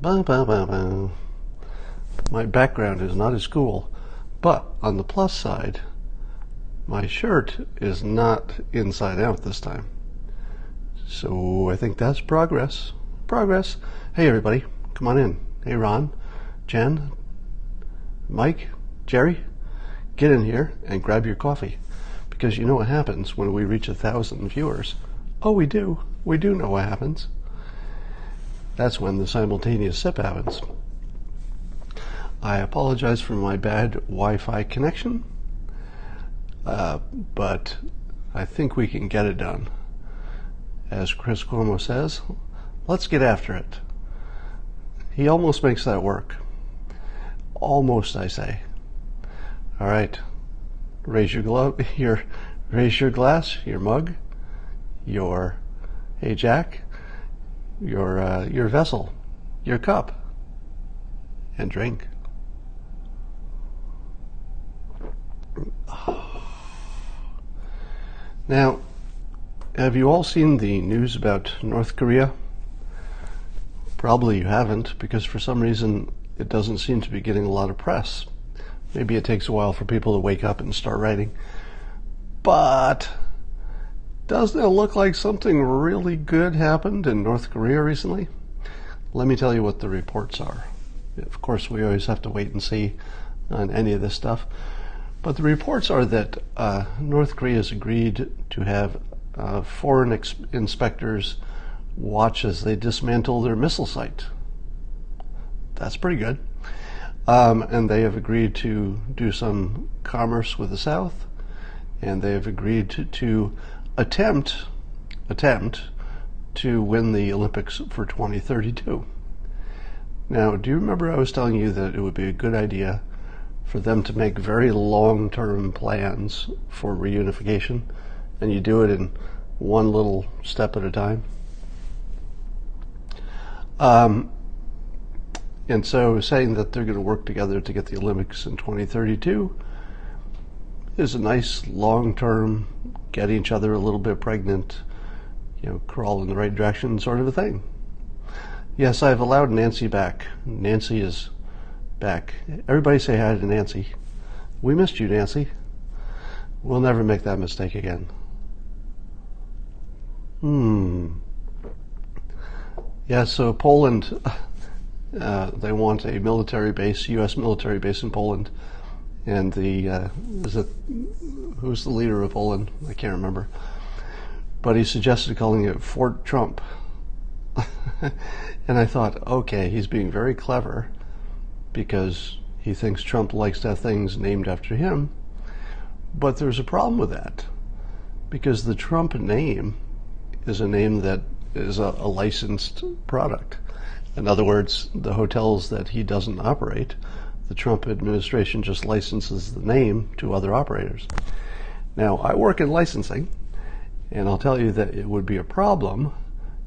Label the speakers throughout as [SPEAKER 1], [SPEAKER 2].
[SPEAKER 1] Ba, ba, ba, ba. My background is not as cool, but on the plus side, my shirt is not inside out this time. So I think that's progress. Progress. Hey everybody, come on in. Hey Ron, Jen, Mike, Jerry, get in here and grab your coffee. Because you know what happens when we reach 1,000 viewers. Oh, we do. We do know what happens. That's when the simultaneous sip happens. I apologize for my bad Wi-Fi connection, but I think we can get it done. As Chris Cuomo says, let's get after it. He almost makes that work. Almost, I say. All right. Raise your glass, your mug, your, hey Jack, your vessel, your cup, and drink. Now, have you all seen the news about North Korea? Probably you haven't, because for some reason it doesn't seem to be getting a lot of press. Maybe it takes a while for people to wake up and start writing. But doesn't it look like something really good happened in North Korea recently? Let me tell you what the reports are. Of course, we always have to wait and see on any of this stuff. But the reports are that North Korea has agreed to have foreign inspectors watch as they dismantle their missile site. That's pretty good. And they have agreed to do some commerce with the South, and they have agreed to attempt to win the Olympics for 2032. Now, do you remember I was telling you that it would be a good idea for them to make very long-term plans for reunification, and you do it in one little step at a time? And so saying that they're going to work together to get the Olympics in 2032 is a nice long-term, get each other a little bit pregnant, crawl in the right direction sort of a thing. Yes, I've allowed Nancy back. Nancy is back. Everybody say hi to Nancy. We missed you, Nancy. We'll never make that mistake again. Yeah, so Poland, they want a military base, U.S. military base in Poland. And who's the leader of Poland? I can't remember. But he suggested calling it Fort Trump. And I thought, okay, he's being very clever because he thinks Trump likes to have things named after him. But there's a problem with that, because the Trump name is a name that is a licensed product. In other words, the hotels that he doesn't operate, the Trump administration just licenses the name to other operators. Now, I work in licensing, and I'll tell you that it would be a problem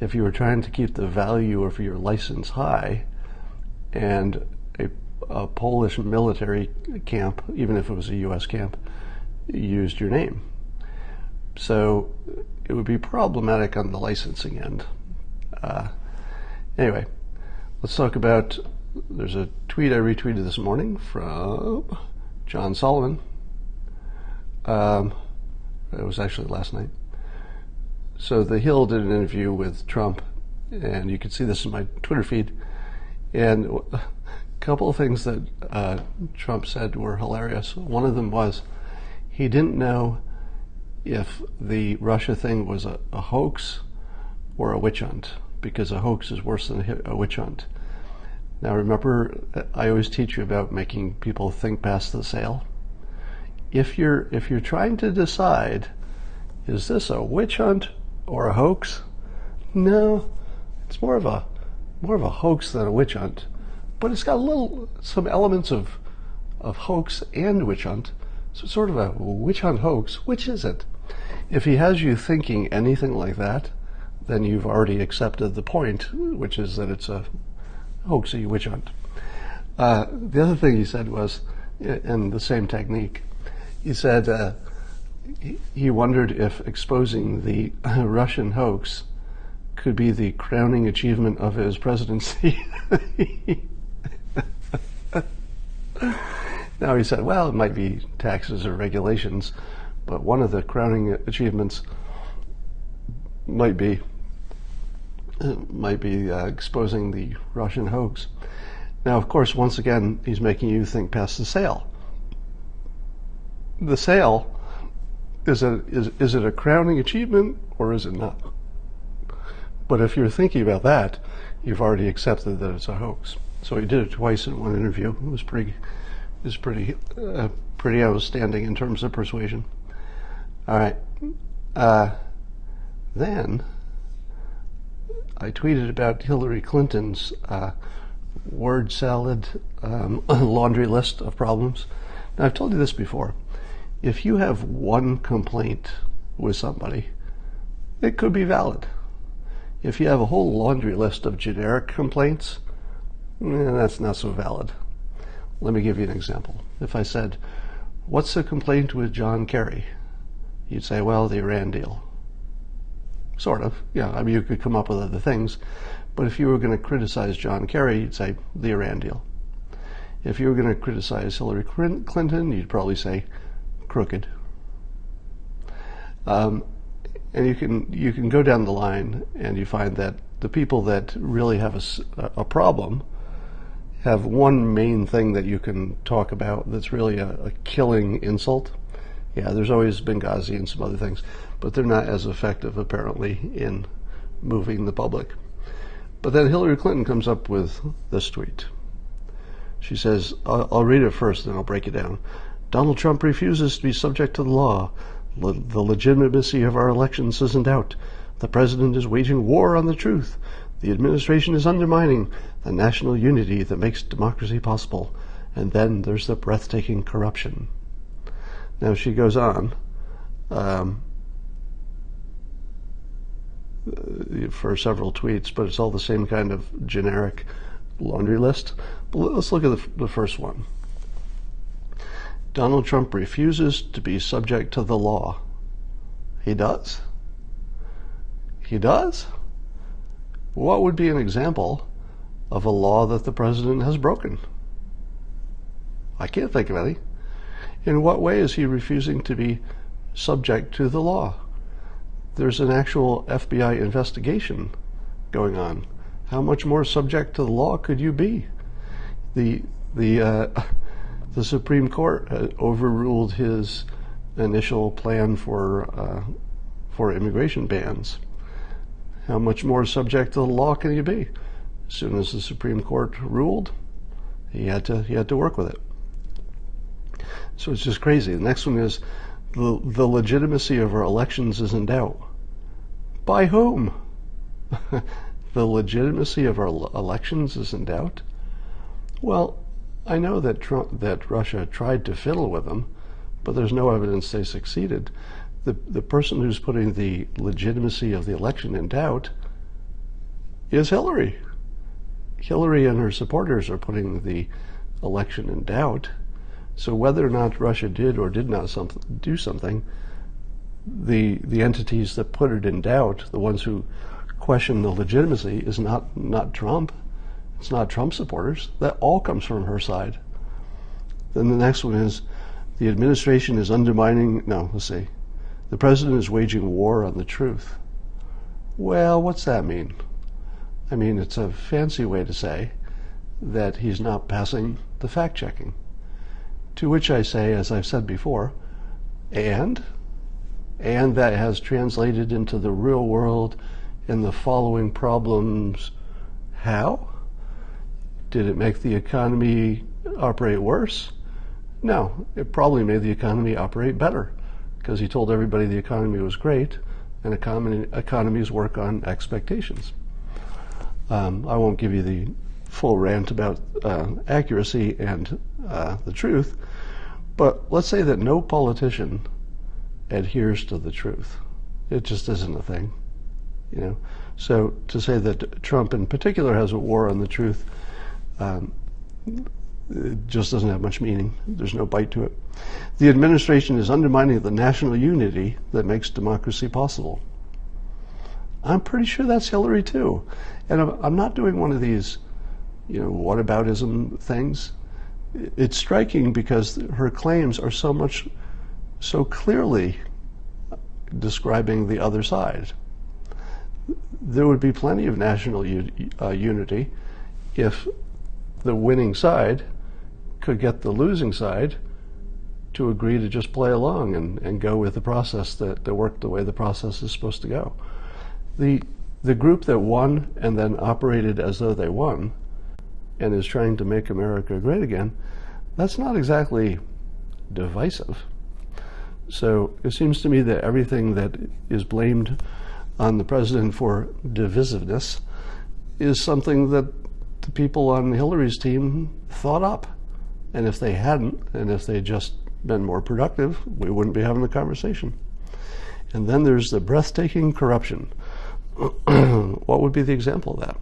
[SPEAKER 1] if you were trying to keep the value of your license high and a Polish military camp, even if it was a U.S. camp, used your name. So it would be problematic on the licensing end. Anyway, let's talk about, there's a tweet I retweeted this morning from John Solomon. It was actually last night. So The Hill did an interview with Trump, and you can see this in my Twitter feed. And a couple of things that Trump said were hilarious. One of them was he didn't know if the Russia thing was a hoax or a witch hunt, because a hoax is worse than a witch hunt. Now remember, I always teach you about making people think past the sale. If you're trying to decide, is this a witch hunt or a hoax? No, it's more of a hoax than a witch hunt, but it's got some elements of hoax and witch hunt. So it's sort of a witch hunt hoax. Which is it? If he has you thinking anything like that, then you've already accepted the point, which is that it's a hoaxy witch hunt. The other thing he said was, in the same technique, he said he wondered if exposing the Russian hoax could be the crowning achievement of his presidency. Now he said, well, it might be taxes or regulations, but one of the crowning achievements might be exposing the Russian hoax. Now, of course, once again, he's making you think past the sale. The sale, is it a crowning achievement or is it not? But if you're thinking about that, you've already accepted that it's a hoax. So he did it twice in one interview. It was pretty outstanding in terms of persuasion. All right. Then I tweeted about Hillary Clinton's word salad laundry list of problems. Now, I've told you this before. If you have one complaint with somebody, it could be valid. If you have a whole laundry list of generic complaints, that's not so valid. Let me give you an example. If I said, what's the complaint with John Kerry? You'd say, well, the Iran deal. Sort of. Yeah, I mean, you could come up with other things. But if you were going to criticize John Kerry, you'd say the Iran deal. If you were going to criticize Hillary Clinton, you'd probably say crooked. And you can go down the line and you find that the people that really have a problem have one main thing that you can talk about that's really a killing insult. Yeah, there's always Benghazi and some other things, but they're not as effective apparently in moving the public. But then Hillary Clinton comes up with this tweet. She says, I'll read it first, then I'll break it down. Donald Trump refuses to be subject to the law. The legitimacy of our elections is in doubt. The president is waging war on the truth. The administration is undermining the national unity that makes democracy possible. And then there's the breathtaking corruption. Now she goes on for several tweets, but it's all the same kind of generic laundry list. But let's look at the first one. Donald Trump refuses to be subject to the law. He does? He does? What would be an example of a law that the president has broken? I can't think of any. In what way is he refusing to be subject to the law? There's an actual FBI investigation going on. How much more subject to the law could you be? The Supreme Court overruled his initial plan for immigration bans. How much more subject to the law can you be? As soon as the Supreme Court ruled, he had to work with it. So it's just crazy. The next one is the legitimacy of our elections is in doubt. By whom? The legitimacy of our elections is in doubt? Well, I know that Russia tried to fiddle with them, but there's no evidence they succeeded. The person who's putting the legitimacy of the election in doubt is Hillary. Hillary and her supporters are putting the election in doubt. So whether or not Russia did or did not do something, the entities that put it in doubt, the ones who question the legitimacy, is not Trump. It's not Trump supporters. That all comes from her side. Then the next one is the administration is undermining, no, let's see. The president is waging war on the truth. Well, what's that mean? I mean, it's a fancy way to say that he's not passing the fact-checking. To which I say, as I've said before, and that has translated into the real world in the following problems. How? Did it make the economy operate worse? No, it probably made the economy operate better, because he told everybody the economy was great, and economies work on expectations. I won't give you the full rant about accuracy and the truth, but let's say that no politician adheres to the truth. It just isn't a thing, you know. So to say that Trump in particular has a war on the truth, it just doesn't have much meaning. There's no bite to it. The administration is undermining the national unity that makes democracy possible. I'm pretty sure that's Hillary too. And I'm not doing one of these, whataboutism things. It's striking because her claims are so clearly describing the other side. There would be plenty of national unity if the winning side could get the losing side to agree to just play along and go with the process that worked the way the process is supposed to go. The group that won and then operated as though they won and is trying to make America great again, that's not exactly divisive. So it seems to me that everything that is blamed on the president for divisiveness is something that the people on Hillary's team thought up. And if they hadn't, and if they'd just been more productive, we wouldn't be having the conversation. And then there's the breathtaking corruption. What would be the example of that?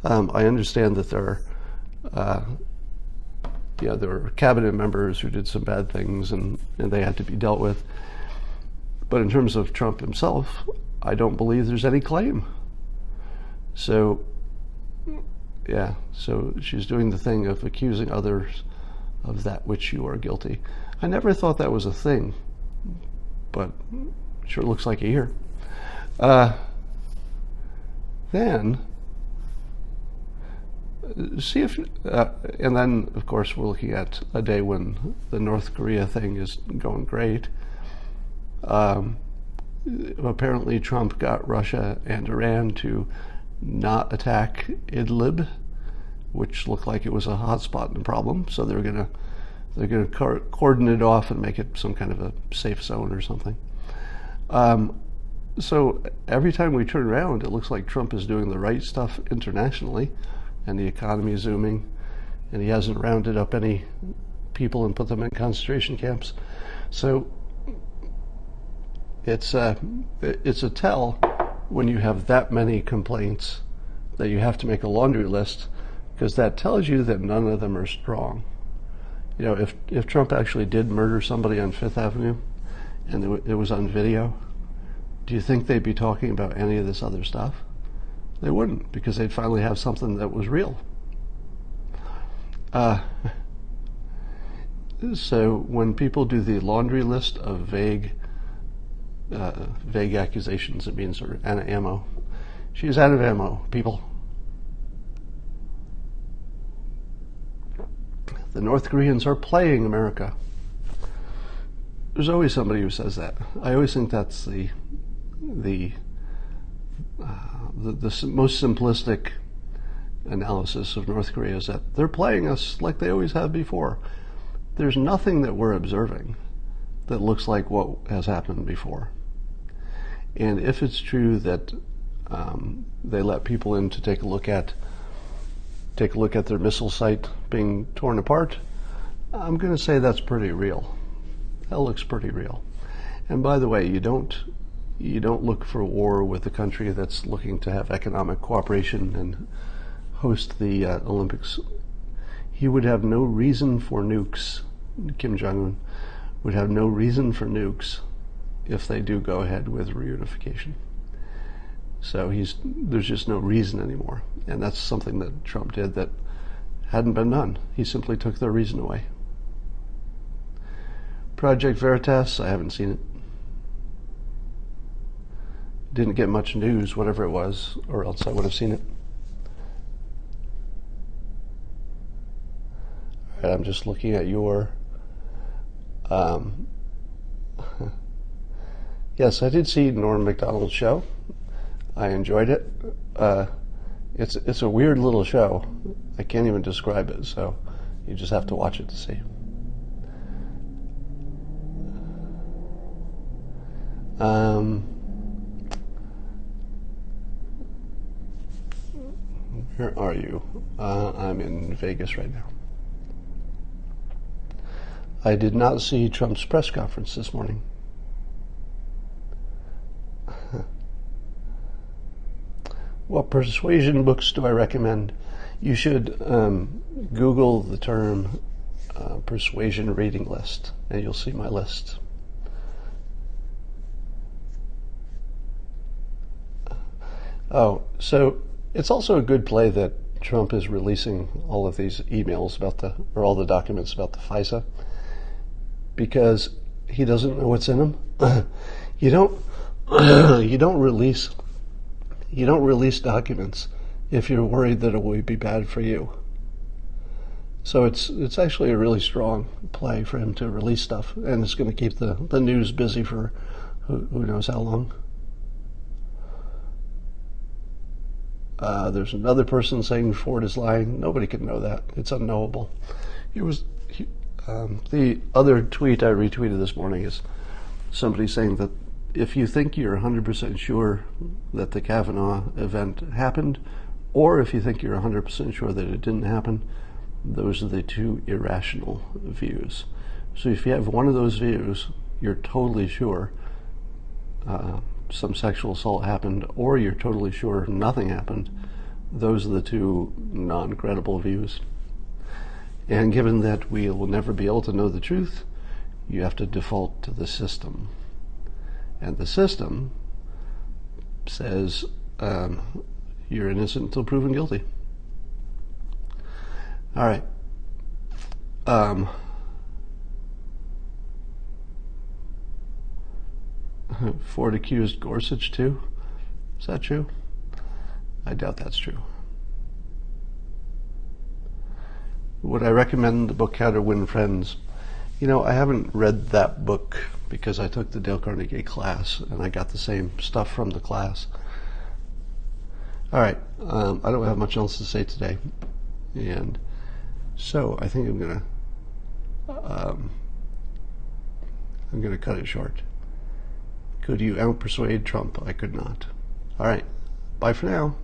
[SPEAKER 1] I understand that there were cabinet members who did some bad things and they had to be dealt with. But in terms of Trump himself, I don't believe there's any claim. So she's doing the thing of accusing others of that which you are guilty. I never thought that was a thing, but sure looks like it here. Then see if, and then of course we're looking at a day when the North Korea thing is going great. Apparently Trump got Russia and Iran to not attack Idlib, which looked like it was a hotspot and a problem. So they're gonna cordon it off and make it some kind of a safe zone or something. So every time we turn around, it looks like Trump is doing the right stuff internationally, and the economy is zooming, and he hasn't rounded up any people and put them in concentration camps. So it's a tell when you have that many complaints that you have to make a laundry list, because that tells you that none of them are strong. If Trump actually did murder somebody on Fifth Avenue and it was on video, do you think they'd be talking about any of this other stuff? They wouldn't, because they'd finally have something that was real. So when people do the laundry list of vague accusations, it means they're out of ammo. She's out of ammo, people. The North Koreans are playing America. There's always somebody who says that. I always think that's the most simplistic analysis of North Korea, is that they're playing us like they always have before. There's nothing that we're observing that looks like what has happened before. And if it's true that they let people in to take a look at their missile site being torn apart, I'm going to say that's pretty real. That looks pretty real. And by the way, you don't look for war with a country that's looking to have economic cooperation and host the Olympics. He would have no reason for nukes. Kim Jong-un would have no reason for nukes if they do go ahead with reunification. So there's just no reason anymore. And that's something that Trump did that hadn't been done. He simply took their reason away. Project Veritas, I haven't seen it. Didn't get much news, whatever it was, or else I would have seen it. All right, I'm just looking at your... Yes, I did see Norm Macdonald's show. I enjoyed it. It's a weird little show. I can't even describe it, so you just have to watch it to see. Where are you? I'm in Vegas right now. I did not see Trump's press conference this morning. What persuasion books do I recommend? You should Google the term persuasion reading list, and you'll see my list. Oh, so it's also a good play that Trump is releasing all of these emails about or all the documents about the FISA, because he doesn't know what's in them. you don't, you don't release, documents if you're worried that it will be bad for you. So it's actually a really strong play for him to release stuff, and it's going to keep the news busy for who knows how long. There's another person saying Ford is lying. Nobody can know that. It's unknowable. The other tweet I retweeted this morning is somebody saying that if you think you're 100% sure that the Kavanaugh event happened, or if you think you're 100% sure that it didn't happen, those are the two irrational views. So if you have one of those views, you're totally sure some sexual assault happened, or you're totally sure nothing happened. Those are the two non-credible views. And given that we will never be able to know the truth, you have to default to the system. And the system says you're innocent until proven guilty. All right. Ford accused Gorsuch too. Is that true? I doubt that's true. Would I recommend the book How to Win Friends? I haven't read that book because I took the Dale Carnegie class and I got the same stuff from the class. All right, I don't have much else to say today, and so I think I'm gonna cut it short. Could you outpersuade Trump? I could not. All right, bye for now.